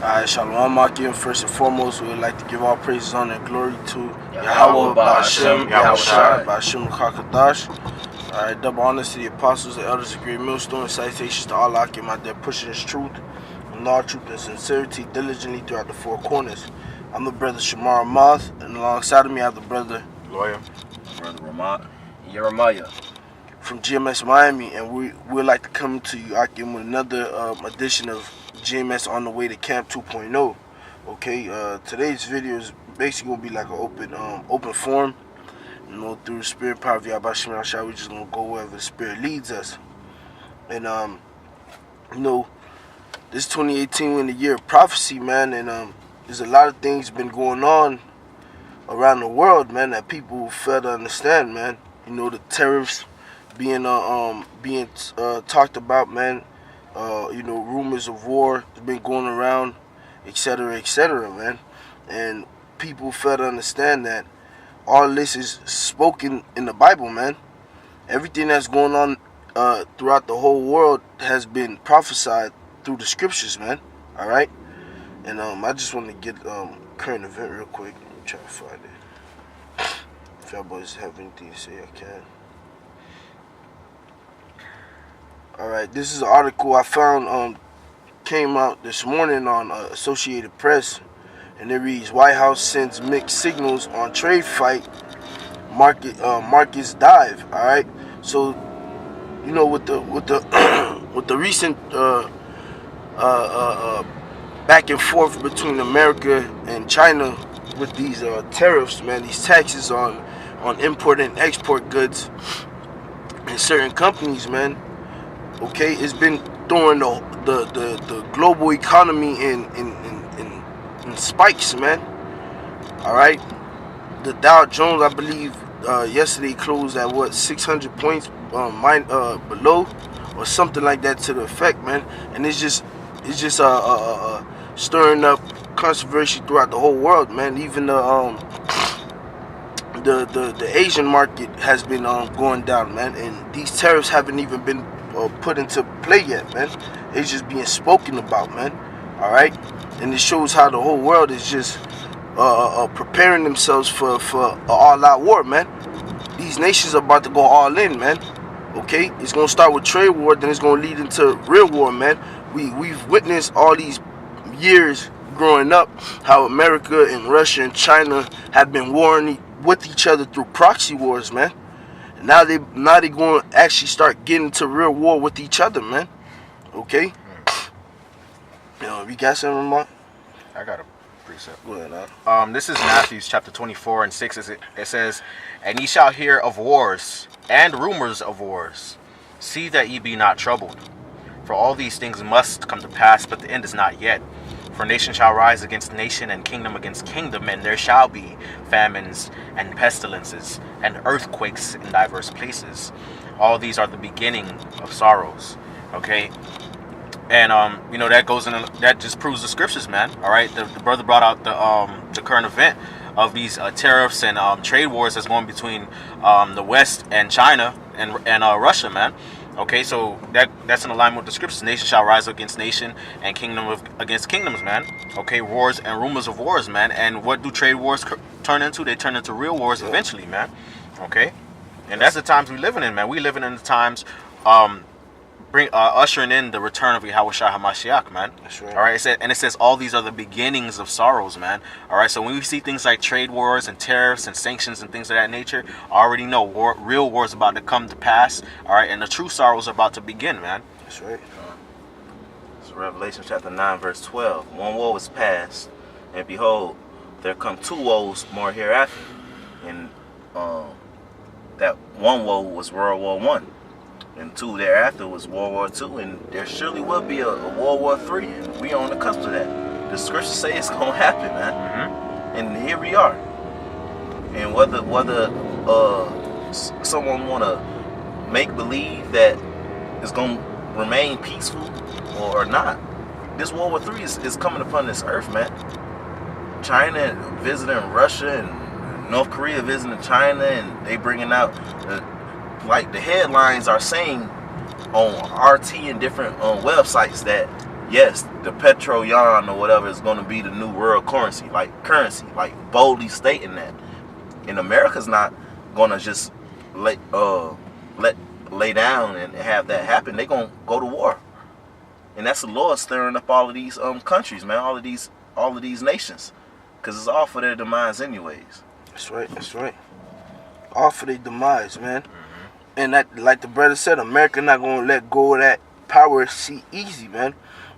Alright, Shalom Akim. First and foremost, we would like to give all praises, honor, and glory to Yahweh, Ba'ashem, Yahushua, Ba'ashem, Kakadash. Alright, double honors to the apostles, the elders, the great millstone, salutations to all Akim out there pushing his truth, and all truth and sincerity diligently throughout the four corners. I'm the brother Shamar Amath, and alongside of me I have the brother Lawyer, brother Ramat, Jeremiah from GMS Miami, and we would like to come to you Akim with another edition of GMS on the way to Camp 2.0. Okay, today's video is basically gonna be like an open forum. You know, through the spirit power of Yahweh Shem Yahshua, we just gonna go wherever the spirit leads us. And you know, this 2018 in the year of prophecy, man, and there's a lot of things been going on around the world, man, that people fail to understand, man. You know, the tariffs being talked about, man. You know, rumors of war has been going around, etc., man. And people fail to understand that all this is spoken in the Bible, man. Everything that's going on throughout the whole world has been prophesied through the scriptures, man. All right. And I just want to get current event real quick. Let me try to find it. If y'all boys have anything to say, I can. Alright, this is an article I found came out this morning on Associated Press, and it reads: White House sends mixed signals on trade fight, markets dive. Alright, so you know, with the with the recent back and forth between America and China with these tariffs, man, these taxes on import and export goods and certain companies, man. Okay, it's been throwing the global economy in spikes, man. All right, the Dow Jones, I believe, yesterday closed at what, 600 points below, or something like that to the effect, man. And it's just stirring up controversy throughout the whole world, man. Even the Asian market has been going down, man. And these tariffs haven't even been put into play yet, man. It's just being spoken about, man. All right, and it shows how the whole world is just preparing themselves for an all-out war, man. These nations are about to go all in, man. Okay, it's gonna start with trade war, then it's gonna lead into real war, man. We've witnessed all these years growing up how America and Russia and China have been warring with each other through proxy wars, man. Now they going to actually start getting to real war with each other, man. Okay. You know, you got something, Mark? I got a precept. Go ahead, This is Matthew chapter 24 and 6. It says, "And ye shall hear of wars and rumors of wars. See that ye be not troubled. For all these things must come to pass, but the end is not yet. For nation shall rise against nation, and kingdom against kingdom, and there shall be famines and pestilences and earthquakes in diverse places. All these are the beginning of sorrows." Okay, and you know, that goes in. That just proves the scriptures, man. All right, the brother brought out the current event of these tariffs and trade wars that's going between the West and China and Russia, man. Okay, so that's in alignment with the scriptures. Nation shall rise against nation, and kingdom against kingdoms, man. Okay, wars and rumors of wars, man. And what do trade wars turn into? They turn into real wars eventually, man. Okay, and that's the times we living in, man. We living in the times ushering in the return of Yahweh Shai HaMashiach, man. That's right. All right, it says all these are the beginnings of sorrows, man. All right, so when we see things like trade wars and tariffs and sanctions and things of that nature, I already know real war is about to come to pass. All right, and the true sorrows are about to begin, man. That's right. So Revelation chapter 9 verse 12. One woe is past, and behold, there come two woes more hereafter. And that one woe was World War One. And two thereafter was World War II, and there surely will be a World War III, and we on the cusp of that. The scriptures say it's gonna happen, man. Mm-hmm. And here we are. And whether someone wanna make believe that it's gonna remain peaceful or not, this World War III is coming upon this earth, man. China visiting Russia and North Korea visiting China, and they bringing out like the headlines are saying on RT and different websites that yes, the petro yuan or whatever is going to be the new world currency, like boldly stating that. And America's not going to just lay down and have that happen. They're going to go to war. And that's the Lord stirring up all of these countries, man, all of these nations, because it's all for their demise anyways. That's right. All for their demise, man. And that, like the brother said, America not gonna let go of that power seat easy, man.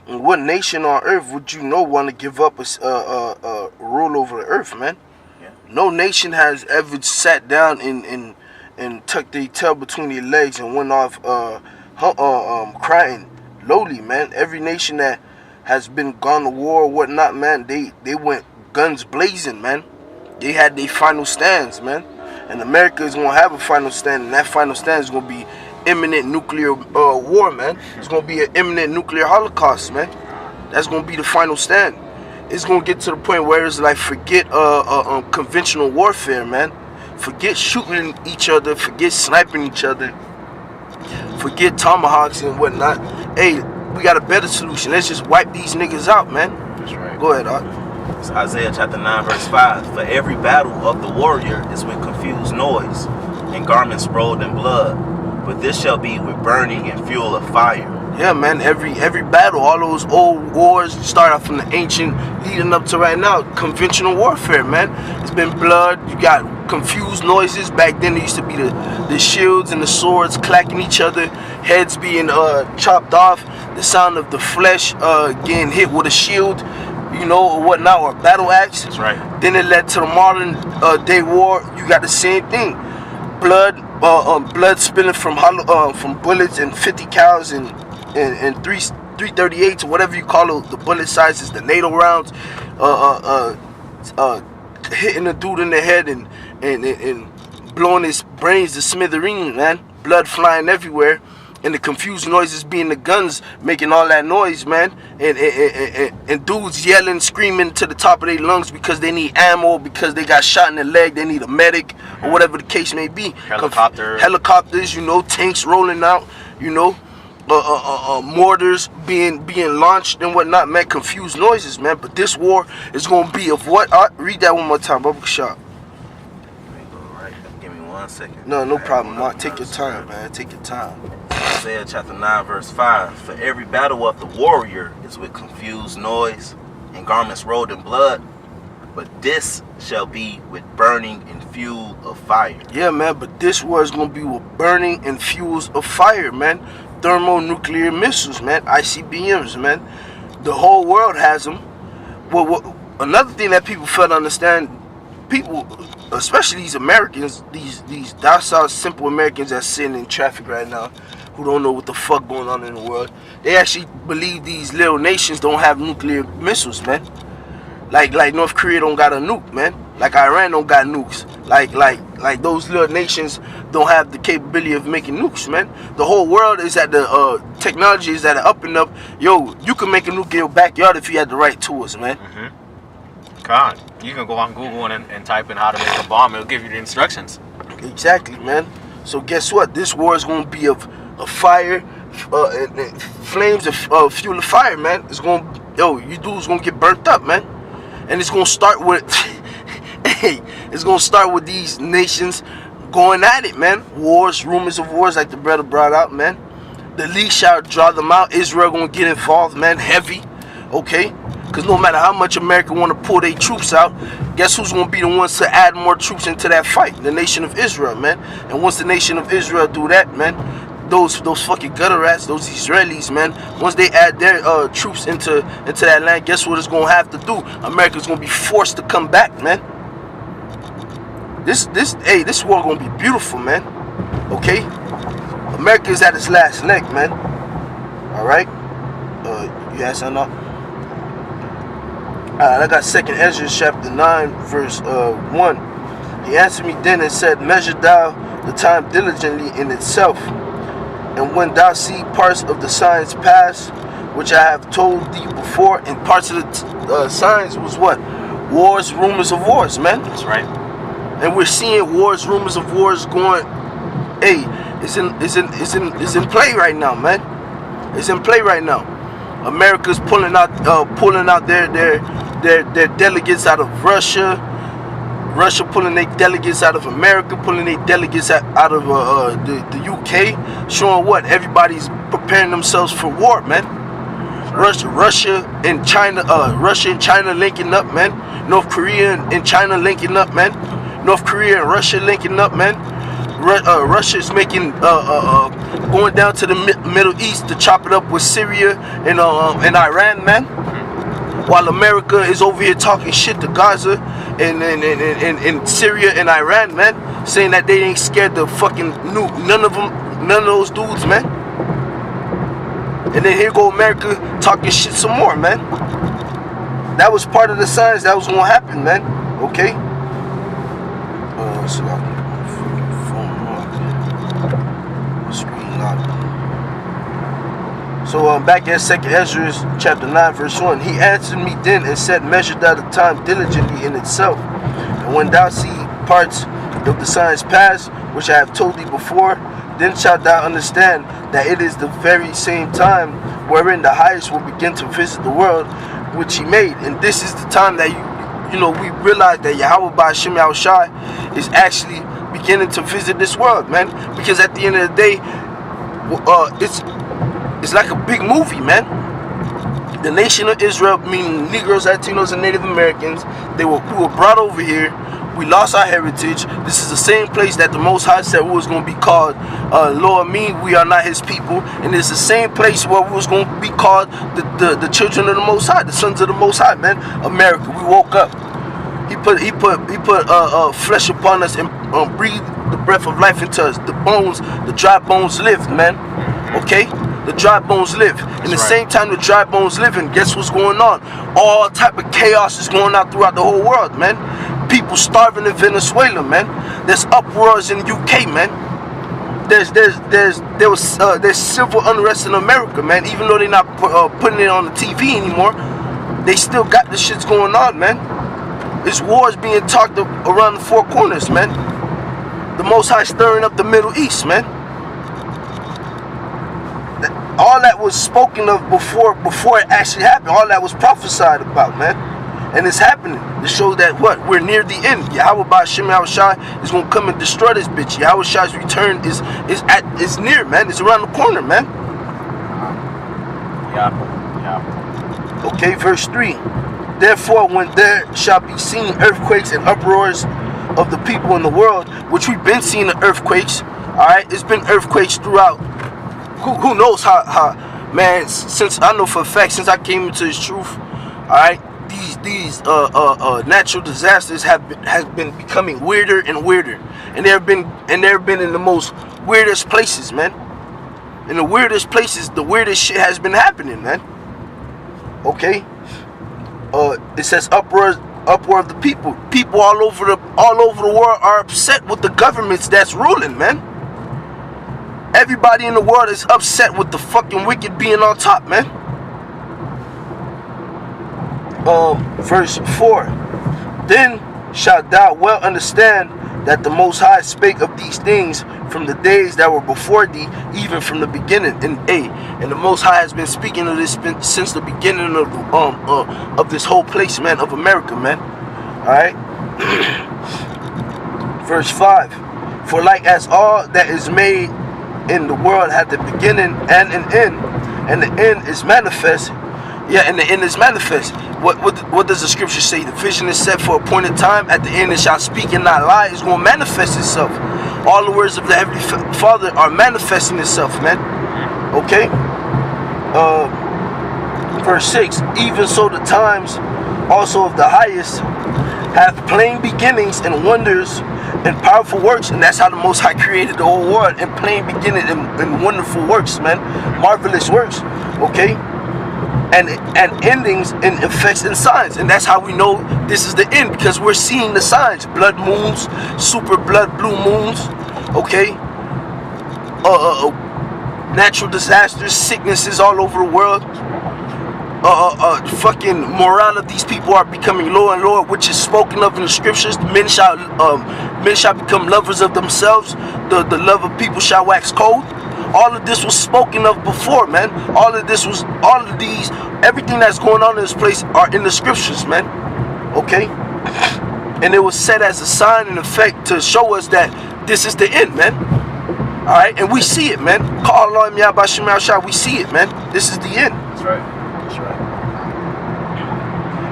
And what nation on earth would you know want to give up a rule over the earth, man? Yeah. No nation has ever sat down and tucked their tail between their legs and went off crying lowly, man. Every nation that has been gone to war or whatnot, man, they went guns blazing, man. They had their final stands, man. And America is going to have a final stand, and that final stand is going to be imminent nuclear war, man. It's going to be an imminent nuclear holocaust, man. That's going to be the final stand. It's going to get to the point where it's like, forget conventional warfare, man. Forget shooting each other, forget sniping each other, forget tomahawks and whatnot. Hey, we got a better solution. Let's just wipe these niggas out, man. That's right. Go ahead, Art. It's Isaiah chapter 9 verse 5. For every battle of the warrior is with confused noise and garments rolled in blood, but this shall be with burning and fuel of fire. Yeah, man, every battle, all those old wars start off from the ancient leading up to right now, conventional warfare, man. It's been blood, you got confused noises. Back then there used to be the shields and the swords clacking each other, heads being chopped off, the sound of the flesh getting hit with a shield, you know, or whatnot, or battle axe. That's right. Then it led to the modern day war. You got the same thing. Blood spilling from bullets and 50 cals and 338s or whatever you call the bullet sizes, the NATO rounds, hitting the dude in the head and blowing his brains to smithereens, man. Blood flying everywhere, and the confused noises being the guns making all that noise, man. And dudes yelling, screaming to the top of their lungs because they need ammo, because they got shot in the leg, they need a medic, or whatever the case may be. Helicopters, you know, tanks rolling out, you know. Mortars being launched and whatnot, man. Confused noises, man. But this war is gonna be of what? Read that one more time, Bubba Shop. Right. Give me 1 second. No problem, Mark. Take your time, man. Take your time. Isaiah chapter 9 verse 5. For every battle of the warrior is with confused noise and garments rolled in blood, but this shall be with burning and fuel of fire. Yeah, man. But this war is gonna be with burning and fuels of fire, man. Thermonuclear missiles, man. ICBMs, man. The whole world has them. Well, another thing that people fail to understand, people, especially these Americans, these docile, simple Americans that's sitting in traffic right now, who don't know what the fuck going on in the world, they actually believe these little nations don't have nuclear missiles, man. Like North Korea don't got a nuke, man. Like Iran don't got nukes. Like those little nations don't have the capability of making nukes, man. The whole world is at the technology is at the up and up. Yo, you can make a nuke in your backyard if you had the right tools, man. God, you can go on Google and type in how to make a bomb. It'll give you the instructions. Exactly, man. So guess what? This war is gonna be of fire, and flames of fuel of fire, man. It's gonna, you dudes gonna get burnt up, man. And it's gonna start with, it's gonna start with these nations going at it, man. Wars, rumors of wars, like the brother brought out, man. The league shall draw them out. Israel gonna get involved, man, heavy, okay? Because no matter how much America want to pull their troops out, guess who's gonna be the ones to add more troops into that fight? The nation of Israel, man. And once the nation of Israel do that, man, those fucking gutter rats, those Israelis, man, once they add their troops into that land, guess what it's gonna have to do? America's gonna be forced to come back, man. This war gonna be beautiful, man. Okay? America is at its last leg, man. Alright? You had something up? Alright, I got 2nd Ezra chapter 9, verse 1. He answered me then and said, Measure thou the time diligently in itself, and when thou see parts of the signs pass, which I have told thee before, and parts of the signs was what? Wars, rumors of wars, man. That's right. And we're seeing wars, rumors of wars going. Hey, it's in play right now, man. It's in play right now. America's pulling out their delegates out of Russia. Russia pulling their delegates out of America, pulling their delegates out of the UK, showing what everybody's preparing themselves for war, man. Russia and China linking up, man. North Korea and China linking up, man. North Korea and Russia linking up, man. Russia is making going down to the Middle East to chop it up with Syria and Iran, man. While America is over here talking shit to Gaza and Syria and Iran, man, saying that they ain't scared to fucking nuke none of those dudes, man. And then here go America talking shit some more, man. That was part of the signs that was gonna happen, man. Okay. So I can phone screen locked. So back at 2nd Ezra chapter 9 verse 1, he answered me then and said, measure thou the time diligently in itself, and when thou see parts of the signs past, which I have told thee before, then shalt thou understand that it is the very same time wherein the highest will begin to visit the world which he made. And this is the time that we realize that Yahweh Ba'Shem Yahushai is actually beginning to visit this world, man. Because at the end of the day, it's like a big movie, man. The nation of Israel, meaning Negroes, Latinos, and Native Americans, we were brought over here. We lost our heritage. This is the same place that the Most High said we was going to be called, Lord, we are not his people. And it's the same place where we was going to be called the children of the Most High, the sons of the Most High, man. America, we woke up. He put flesh upon us and breathed the breath of life into us. The dry bones lived, man. Okay? The dry bones live. In the same time the dry bones live, and guess what's going on? All type of chaos is going on throughout the whole world, man. People starving in Venezuela, man. There's uproars in the UK, man. There's civil unrest in America, man. Even though they're not putting it on the TV anymore, they still got the shits going on, man. There's wars being talked around the four corners, man. The Most High stirring up the Middle East, man. All that was spoken of before it actually happened. All that was prophesied about, man. And it's happening. It shows that we're near the end. Yahweh Ba'Shem Yahushai is gonna come and destroy this bitch. Yahweh Shai's return is near, man. It's around the corner, man. Yeah. Okay, verse 3. Therefore, when there shall be seen earthquakes and uproars of the people in the world, which we've been seeing the earthquakes, alright? It's been earthquakes throughout. Who knows how man, since I know for a fact, since I came into this truth, alright, these natural disasters have been becoming weirder and weirder. And they've been in the most weirdest places, man. In the weirdest places, the weirdest shit has been happening, man. Okay? It says uproar of the people. People all over the world are upset with the governments that's ruling, man. Everybody in the world is upset with the fucking wicked being on top, man. Verse 4. Then shalt thou well understand that the Most High spake of these things from the days that were before thee, even from the beginning. And the Most High has been speaking of this since the beginning of this whole place, man, of America, man. Alright? Verse 5. For like as all that is made in the world had the beginning and an end, and the end is manifest. Yeah, and the end is manifest. What does the scripture say? The vision is set for a appointed time. At the end it shall speak and not lie. It's going to manifest itself. All the words of the Heavenly Father are manifesting itself, man. Okay? Verse 6. Even so the times also of the highest have plain beginnings and wonders and powerful works. And that's how the Most High created the whole world, in plain beginning and wonderful works, man. Marvelous works. Okay? And endings and effects and signs. And that's how we know this is the end, because we're seeing the signs. Blood moons, super blood blue moons. Okay? Natural disasters, sicknesses all over the world. Fucking morale of these people are becoming lower and lower, which is spoken of in the scriptures. Men shall become lovers of themselves. The love of people shall wax cold. All of this was spoken of before, man. All of these everything that's going on in this place are in the scriptures, man. Okay? And it was set as a sign and effect to show us that this is the end, man. Alright? And we see it, man. Call on Yahweh, we see it, man. This is the end. That's right. That's right.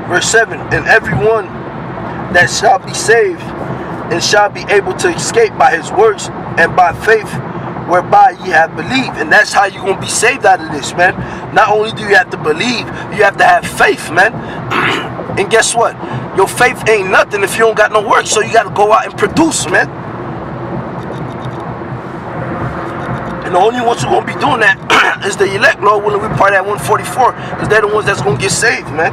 Verse 7, and everyone that shall be saved and shall be able to escape by his works and by faith whereby ye have believed. And that's how you're going to be saved out of this, man. Not only do you have to believe, you have to have faith, man. And guess what? Your faith ain't nothing if you don't got no work. So you got to go out and produce, man. And the only ones who going to be doing that is the elect, Lord willing, we part at 144. Because they're the ones that's going to get saved, man.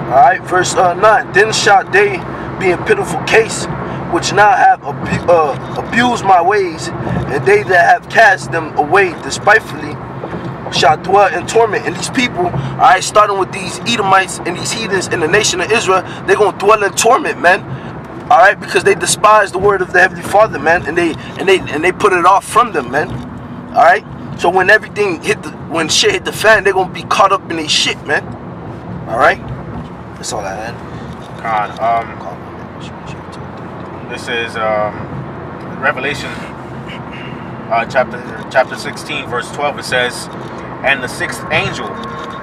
Alright, verse 9. Then shall they be in pitiful case, which now have abused my ways, and they that have cast them away despitefully shall dwell in torment. And these people, alright, starting with these Edomites and these heathens in the nation of Israel, they're going to dwell in torment, man. Alright, because they despise the word of the Heavenly Father, man, and they put it off from them, man. Alright, so when everything when shit hit the fan, they're going to be caught up in their shit, man. Alright. That's all I had. This is Revelation chapter 16, verse 12. It says, and the sixth angel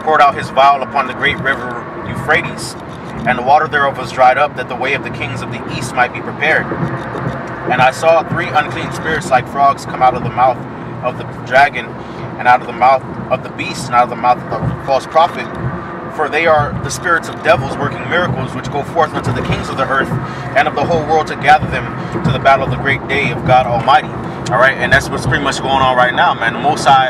poured out his vial upon the great river Euphrates, and the water thereof was dried up, that the way of the kings of the east might be prepared. And I saw 3 unclean spirits like frogs come out of the mouth of the dragon, and out of the mouth of the beast, and out of the mouth of the false prophet. For they are the spirits of devils working miracles, which go forth unto the kings of the earth and of the whole world to gather them to the battle of the great day of God Almighty. Alright, and that's what's pretty much going on right now, man. The Most High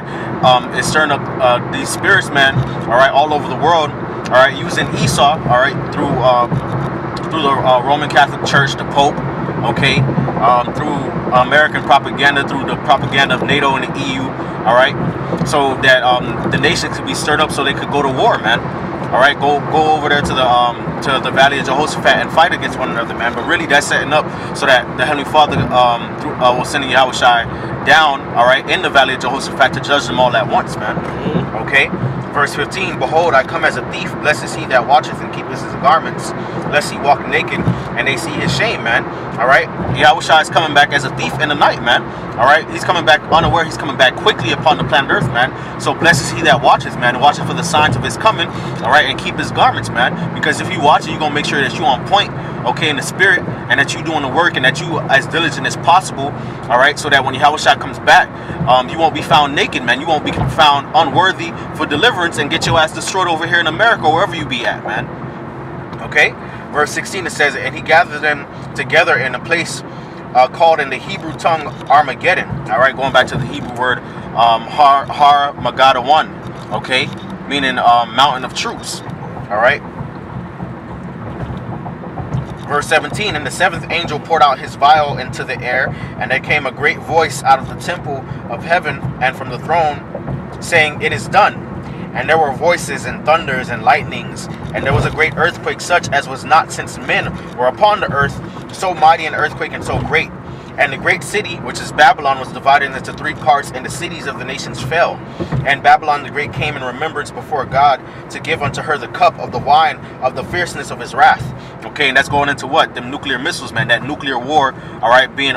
is stirring up these spirits, man, alright, all over the world, alright, using Esau, alright, through the Roman Catholic Church, the Pope, okay, through American propaganda, through the propaganda of NATO and the EU, alright, so that the nations could be stirred up so they could go to war, man. All right, go over there to the Valley of Jehoshaphat and fight against one another, man. But really, that's setting up so that the Heavenly Father will send Yahweh down, all right, in the Valley of Jehoshaphat to judge them all at once, man. Okay. Verse 15, behold, I come as a thief. Blessed is he that watcheth and keepeth his garments, lest he walk naked and they see his shame, man. All right, Yahweh is coming back as a thief in the night, man. All right, he's coming back unaware. He's coming back quickly upon the planet Earth, man. So blessed is he that watches, man, and watcheth for the signs of his coming, all right, and keep his garments, man. Because if you watch it, you're gonna make sure that you on point, okay, in the spirit, and that you doing the work, and that you as diligent as possible, all right, so that when Yahweh comes back, you won't be found naked, man. You won't be found unworthy for deliverance and get your ass destroyed over here in America or wherever you be at, man. Okay, verse 16, it says, and he gathered them together in a place called in the Hebrew tongue Armageddon. All right, going back to the Hebrew word Har Magadawan, okay, meaning mountain of troops. All right. Verse 17, and the seventh angel poured out his vial into the air, and there came a great voice out of the temple of heaven and from the throne, saying, it is done. And there were voices and thunders and lightnings, and there was a great earthquake, such as was not since men were upon the earth, so mighty an earthquake and so great. And the great city, which is Babylon, was divided into 3 parts, and the cities of the nations fell. And Babylon the great came in remembrance before God to give unto her the cup of the wine of the fierceness of his wrath. Okay, and that's going into what? Them nuclear missiles, man. That nuclear war, all right, being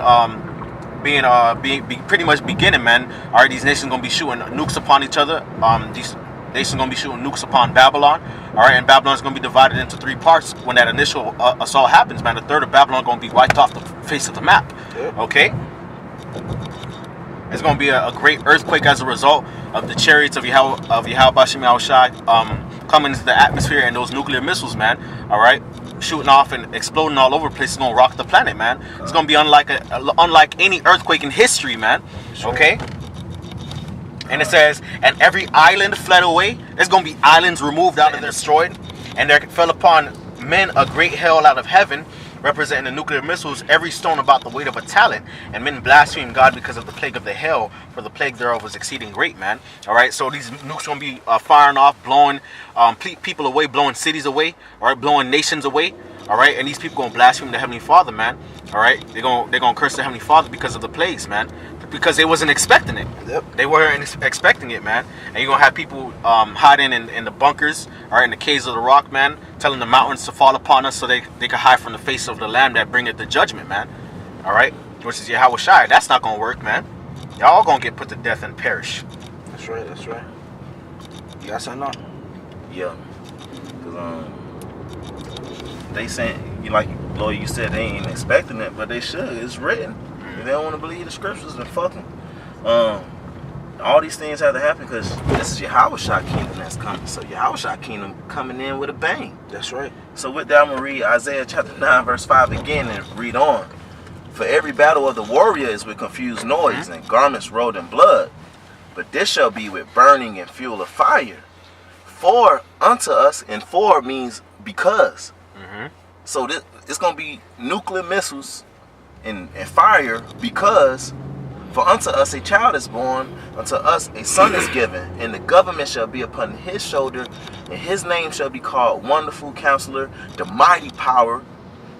pretty much beginning, man. All right, these nations gonna be shooting nukes upon each other. These nations gonna be shooting nukes upon Babylon. All right, and Babylon's gonna be divided into 3 parts when that initial assault happens, man. A third of Babylon gonna be wiped off the face of the map. Okay. It's gonna be a great earthquake as a result of the chariots of Yahweh Bashim Yahushai coming into the atmosphere, and those nuclear missiles, man. All right, shooting off and exploding all over the place. It's gonna rock the planet, man. It's gonna be unlike any earthquake in history, man. Okay. And it says, and every island fled away. There's going to be islands removed out and destroyed. And there fell upon men a great hail out of heaven, representing the nuclear missiles, every stone about the weight of a talent. And men blasphemed God because of the plague of the hail, for the plague thereof was exceeding great, man. All right, so these nukes going to be firing off, blowing people away, blowing cities away, all right, blowing nations away. All right, and these people going to blaspheme the Heavenly Father, man. All right, they're going to curse the Heavenly Father because of the plagues, man. because they wasn't expecting it. Yep. They weren't expecting it, man. And you're gonna have people hiding in the bunkers or in the caves of the rock, man, telling the mountains to fall upon us so they can hide from the face of the Lamb that bringeth the judgment, man. All right, which is Yahweh Shai. That's not gonna work, man. Y'all gonna get put to death and perish. That's right. That's right. You got something on? Yeah. Cause they saying, like Lloyd, you said they ain't expecting it, but they should. It's written. If they don't want to believe the scriptures, then fuck them. All these things have to happen because this is Yahweh Shai kingdom that's coming. So Yahweh Shai kingdom coming in with a bang. That's right. So with that, I'm gonna read Isaiah chapter 9, verse 5 again and read on. For every battle of the warrior is with confused noise and garments rolled in blood, but this shall be with burning and fuel of fire. For unto us, and for means because. So this it's gonna be nuclear missiles and fire because for unto us a child is born, unto us a son is given, and the government shall be upon his shoulder, and his name shall be called Wonderful Counselor, the Mighty Power,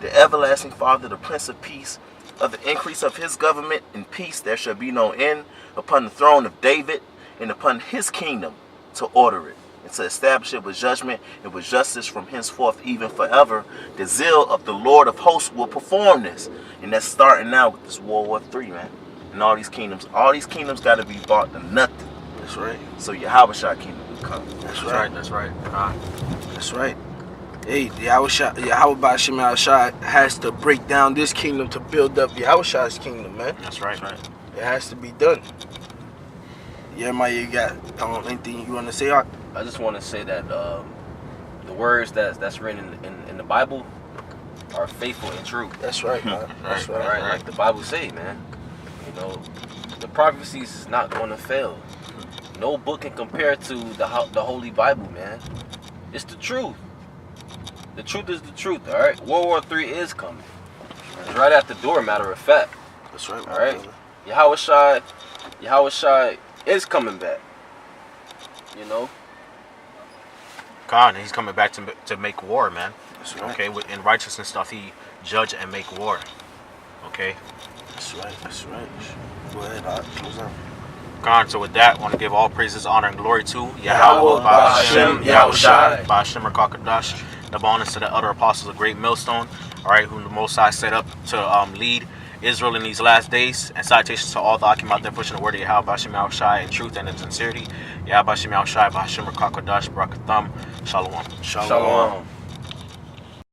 the Everlasting Father, the Prince of Peace. Of the increase of his government and peace there shall be no end upon the throne of David and upon his kingdom to order it and to establish it with judgment and with justice from henceforth even forever. The zeal of the Lord of hosts will perform this. And that's starting now with this World War III, man. And all these kingdoms got to be bought to nothing. That's right. So Yahweh Shai kingdom will come. That's right. That's right. That's right. Hey, Yahweh Ba'Shem Yahweh Shai has to break down this kingdom to build up Yahweh Shai's kingdom, man. That's right. It has to be done. Yeah, Maya, you got anything you want to say? I just want to say that the words that's written in the Bible are faithful and true. That's right, man. That's right. Right, like the Bible say, man. You know, the prophecies is not going to fail. No book can compare to the Holy Bible, man. It's the truth. The truth is the truth, all right? World War III is coming. It's right at the door, matter of fact. That's right, all right? Yahweh Shai is coming back. You know? God, and he's coming back to make war, man. That's right. Okay, in righteousness stuff, he judge and make war. Okay? That's right. That's right. Go ahead, close out. God, so with that, I want to give all praises, honor, and glory to Yahweh Ba'Shem Yahweh Shai. Ba'Shem Rakakadash. Double honors to the other apostles of Great Millstone, all right, whom the Most High set up to lead Israel in these last days. And salutations to all the Akim out there pushing the word of Yahweh Ba'Shem Yahweh Shai in truth and in sincerity. Yahweh Ba'Shem Yahweh Shai, Ba'Shem Rakakadash, Barakatham. Shalom. Shalom.